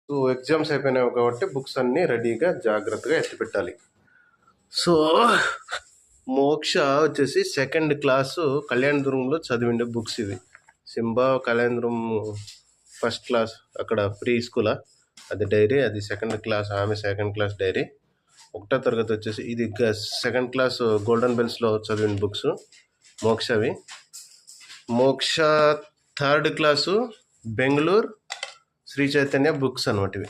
So exams అయిపోయినాయి కాబట్టి books అన్నీ రెడీగా జాగ్రత్తగా ఎత్తిపెట్టాలి. సో మోక్ష వచ్చేసి సెకండ్ క్లాసు కళ్యాణదుర్గంలో చదివిండే బుక్స్ ఇవి. సింబా కళ్యాణదుర్గం ఫస్ట్ క్లాస్ అక్కడ ప్రీ స్కూలా, అది డైరీ, అది సెకండ్ క్లాస్, ఆమె సెకండ్ క్లాస్ డైరీ. ఒకటో తరగతి వచ్చేసి ఇది సెకండ్ క్లాస్ గోల్డెన్ బెల్స్లో చదివిన బుక్స్ మోక్షవి. Moksha third class Bengaluru Sri Chaitanya books అనమాట ఇవి.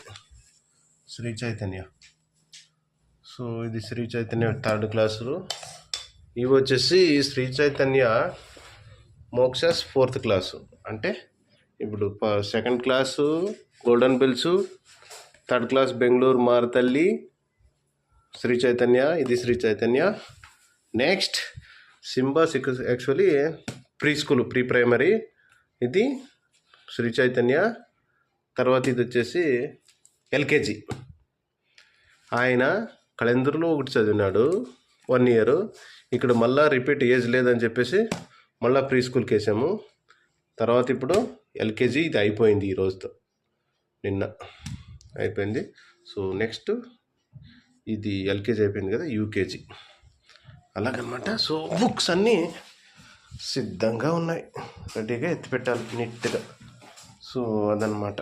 శ్రీ చైతన్య. సో ఇది శ్రీ చైతన్య థర్డ్ క్లాసు. ఇవి వచ్చేసి శ్రీ చైతన్య మోక్షస్ ఫోర్త్ క్లాసు. అంటే ఇప్పుడు second class golden bells, third class Bengaluru Marathahalli Sri Chaitanya, ఇది Sri Chaitanya. Next Simba actually pre school pre primary, ఇది శ్రీ చైతన్య. తర్వాత ఇది వచ్చేసి ఎల్కేజీ. ఆయన కళందూరులో ఒకటి చదివినాడు 1 year. ఇక్కడ మళ్ళీ రిపీట్ ఏజ్ లేదని చెప్పేసి మళ్ళీ ప్రీ స్కూల్కి వేసాము. తర్వాత ఇప్పుడు ఎల్కేజీ ఇది అయిపోయింది, ఈ రోజుతో నిన్న అయిపోయింది. సో నెక్స్ట్ ఇది ఎల్కేజీ అయిపోయింది కదా, యూకేజీ అలాగనమాట. సో బుక్స్ అన్నీ సిద్ధంగా ఉన్నాయి, రెడీగా ఎత్తిపెట్టాలి నీట్గా. సో అదనమాట.